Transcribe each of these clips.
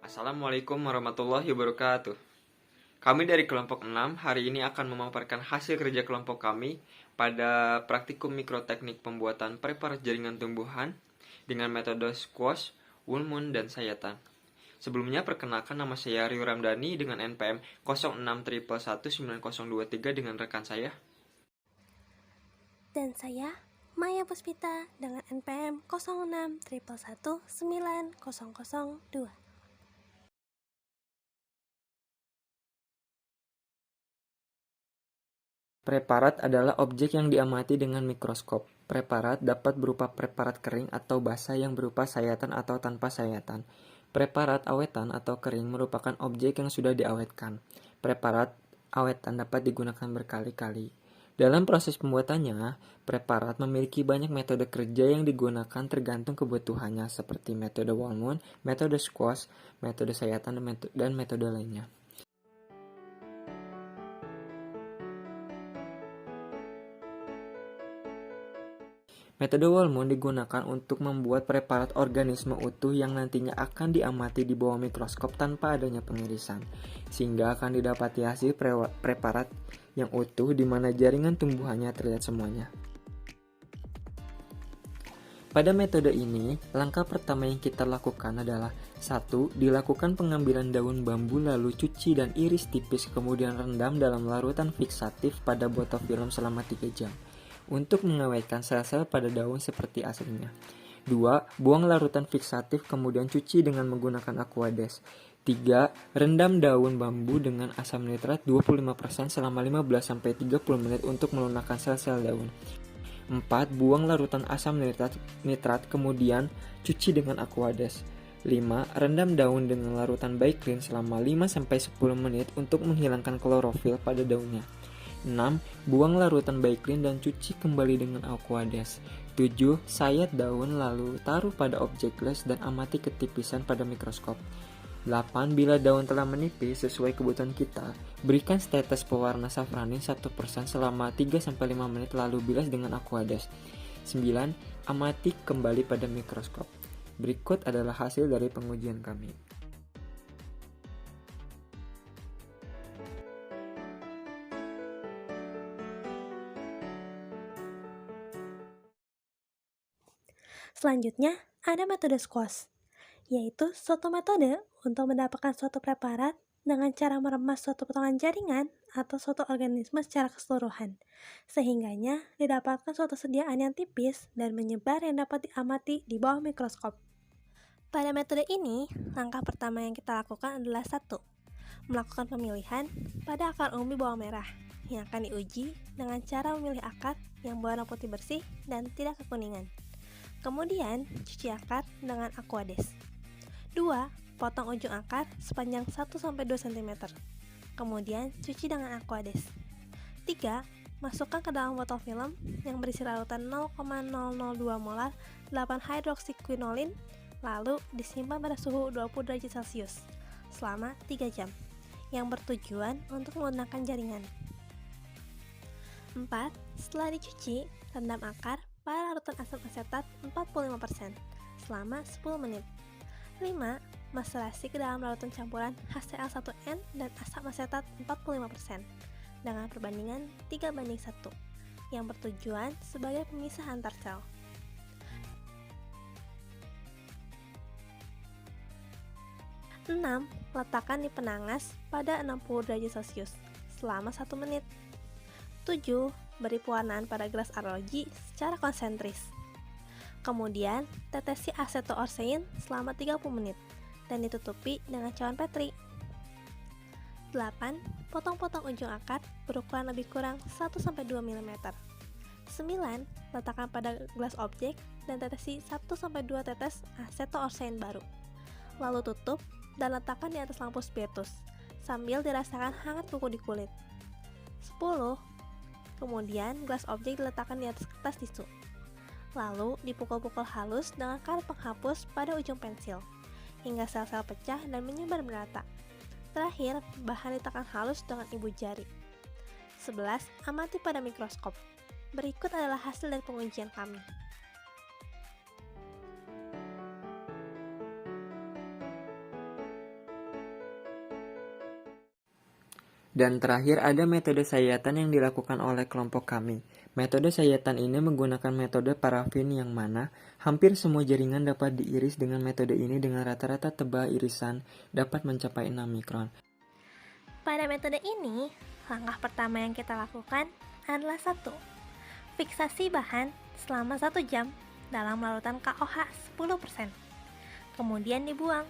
Assalamualaikum warahmatullahi wabarakatuh. Kami dari kelompok 6 hari ini akan memaparkan hasil kerja kelompok kami pada praktikum mikroteknik pembuatan preparat jaringan tumbuhan dengan metode squash, Woolmoon, dan sayatan. Sebelumnya perkenalkan, nama saya Rio Ramdhani dengan NPM 06111923 dengan rekan saya. Dan saya, Maya Puspita dengan NPM 0611190002. Preparat adalah objek yang diamati dengan mikroskop. Preparat dapat berupa preparat kering atau basah yang berupa sayatan atau tanpa sayatan. Preparat awetan atau kering merupakan objek yang sudah diawetkan. Preparat awetan dapat digunakan berkali-kali. Dalam proses pembuatannya, preparat memiliki banyak metode kerja yang digunakan tergantung kebutuhannya, seperti metode Woolmoon, metode squash, metode sayatan, dan metode lainnya. Metode Woolmoon digunakan untuk membuat preparat organisme utuh yang nantinya akan diamati di bawah mikroskop tanpa adanya pengirisan, sehingga akan didapati hasil preparat yang utuh di mana jaringan tumbuhannya terlihat semuanya. Pada metode ini, langkah pertama yang kita lakukan adalah 1. Dilakukan pengambilan daun bambu lalu cuci dan iris tipis kemudian rendam dalam larutan fiksatif pada botol film selama 3 jam. Untuk mengawetkan sel-sel pada daun seperti aslinya. 2. Buang larutan fiksatif kemudian cuci dengan menggunakan Aquades. 3. Rendam daun bambu dengan asam nitrat 25% selama 15-30 menit untuk melunakkan sel-sel daun. 4. Buang larutan asam nitrat kemudian cuci dengan Aquades. 5. Rendam daun dengan larutan Baiklin selama 5-10 menit untuk menghilangkan klorofil pada daunnya. 6. Buang larutan Baiklin dan cuci kembali dengan Aquades. 7. Sayat daun lalu taruh pada objek les dan amati ketipisan pada mikroskop. 8. Bila daun telah menipis sesuai kebutuhan kita, berikan tetes pewarna safranin 1% selama 3-5 menit lalu bilas dengan Aquades. 9. Amati kembali pada mikroskop. Berikut adalah hasil dari pengujian kami. Selanjutnya, ada metode squash, yaitu suatu metode untuk mendapatkan suatu preparat dengan cara meremas suatu potongan jaringan atau suatu organisme secara keseluruhan, sehingganya didapatkan suatu sediaan yang tipis dan menyebar yang dapat diamati di bawah mikroskop. Pada metode ini, langkah pertama yang kita lakukan adalah 1. Melakukan pemilihan pada akar umbi bawang merah yang akan diuji dengan cara memilih akar yang berwarna putih bersih dan tidak kekuningan. Kemudian, cuci akar dengan Aquades. 2. Potong ujung akar sepanjang 1-2 cm. Kemudian, cuci dengan Aquades. 3. Masukkan ke dalam botol film yang berisi larutan 0,002 molar 8-hydroxyquinolin, lalu disimpan pada suhu 20 derajat Celcius selama 3 jam, yang bertujuan untuk melunakkan jaringan. 4. Setelah dicuci, rendam akar pada larutan asam asetat 45% selama 10 menit. 5. Maserasi ke dalam larutan campuran HCl1N dan asam asetat 45% dengan perbandingan 3:1 yang bertujuan sebagai pemisah antar sel. 6. Letakkan di penangas pada 60 derajat Celcius selama 1 menit. 7. Beri pewarnaan pada gelas arloji secara konsentris. Kemudian, tetesi acetoorsein selama 30 menit dan ditutupi dengan cawan petri. 8. Potong-potong ujung akar berukuran lebih kurang 1-2 mm. 9. Letakkan pada gelas objek dan tetesi 1-2 tetes acetoorsein baru. Lalu tutup dan letakkan di atas lampu spiritus sambil dirasakan hangat kuku di kulit. 10. Kemudian, gelas objek diletakkan di atas kertas tisu. Lalu, dipukul-pukul halus dengan karet penghapus pada ujung pensil, hingga sel-sel pecah dan menyebar merata. Terakhir, bahan ditekan halus dengan ibu jari. 11. Amati pada mikroskop. Berikut adalah hasil dari pengujian kami. Dan terakhir ada metode sayatan yang dilakukan oleh kelompok kami. Metode sayatan ini menggunakan metode parafin yang mana hampir semua jaringan dapat diiris dengan metode ini dengan rata-rata tebal irisan dapat mencapai 6 mikron. Pada metode ini, langkah pertama yang kita lakukan adalah 1. Fiksasi bahan selama 1 jam dalam larutan KOH 10%. Kemudian dibuang,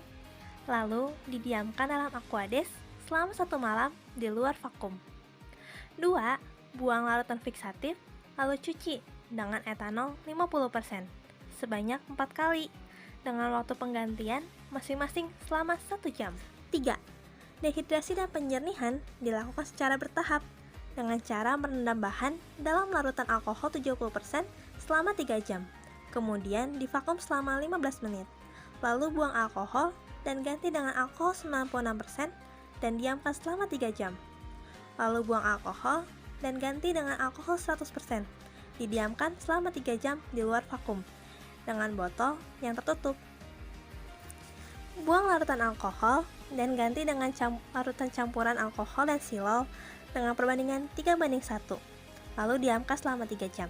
lalu didiamkan dalam aquades selama 1 malam di luar vakum. 2. Buang larutan fiksatif, lalu cuci dengan etanol 50% sebanyak 4 kali dengan waktu penggantian masing-masing selama 1 jam. 3. Dehidrasi dan penjernihan dilakukan secara bertahap dengan cara merendam bahan dalam larutan alkohol 70% selama 3 jam. Kemudian divakum selama 15 menit. Lalu buang alkohol dan ganti dengan alkohol 96% dan diamkan selama 3 jam. Lalu buang alkohol dan ganti dengan alkohol 100%. Didiamkan selama 3 jam di luar vakum dengan botol yang tertutup. Buang larutan alkohol dan ganti dengan larutan campuran alkohol dan silol dengan perbandingan 3:1. Lalu diamkan selama 3 jam.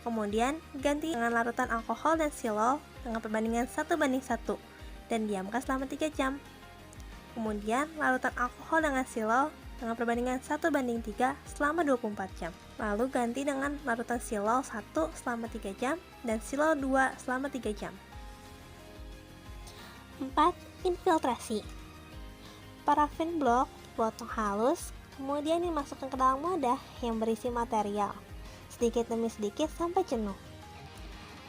Kemudian ganti dengan larutan alkohol dan silol dengan perbandingan 1:1 dan diamkan selama 3 jam. Kemudian larutan alkohol dengan silol dengan perbandingan 1:3 selama 24 jam. Lalu ganti dengan larutan silol 1 selama 3 jam dan silol 2 selama 3 jam. 4. Infiltrasi. Parafin blok potong halus, kemudian dimasukkan ke dalam wadah yang berisi material, sedikit demi sedikit sampai jenuh.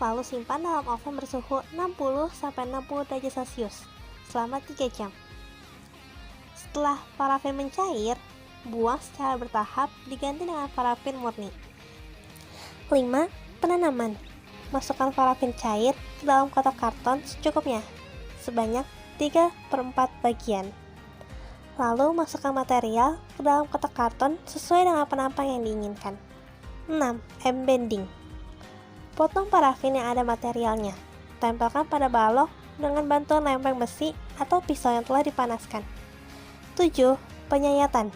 Lalu simpan dalam oven bersuhu 60-60 derajat Celcius selama 3 jam. Setelah parafin mencair, buang secara bertahap diganti dengan parafin murni. 5. Penanaman. Masukkan parafin cair ke dalam kotak karton secukupnya, sebanyak 3/4 bagian. Lalu masukkan material ke dalam kotak karton sesuai dengan penampang yang diinginkan. 6. Embending. Potong parafin yang ada materialnya. Tempelkan pada balok dengan bantuan lempeng besi atau pisau yang telah dipanaskan. 7. Penyayatan.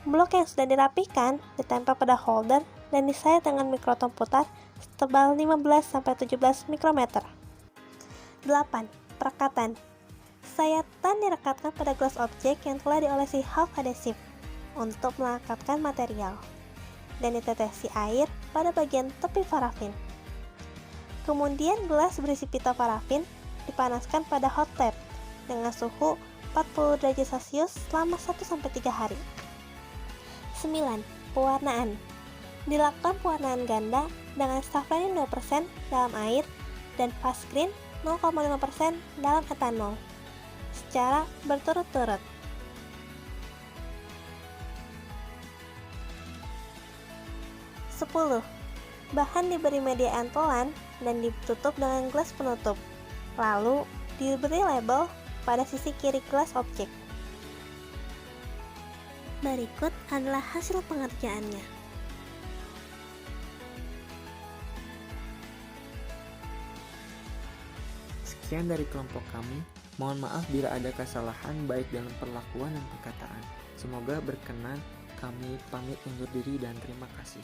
Blok yang sudah dirapihkan ditempel pada holder dan disayat dengan mikroton putar setebal 15-17 mikrometer. 8. Perekatan. Sayatan direkatkan pada gelas objek yang telah diolesi half adhesif untuk melekatkan material dan ditetesi air pada bagian tepi parafin. Kemudian gelas berisi pita parafin dipanaskan pada hot tap dengan suhu 40 derajat Celcius selama 1-3 hari. 9. Pewarnaan. Dilakukan pewarnaan ganda dengan safranin 2% dalam air dan fast green 0,5% dalam etanol secara berturut-turut. 10. Bahan diberi media entolan dan ditutup dengan gelas penutup, lalu diberi label pada sisi kiri gelas objek. Berikut adalah hasil pengerjaannya. Sekian dari kelompok kami. Mohon maaf bila ada kesalahan baik dalam perlakuan dan perkataan. Semoga berkenan. Kami pamit undur diri dan terima kasih.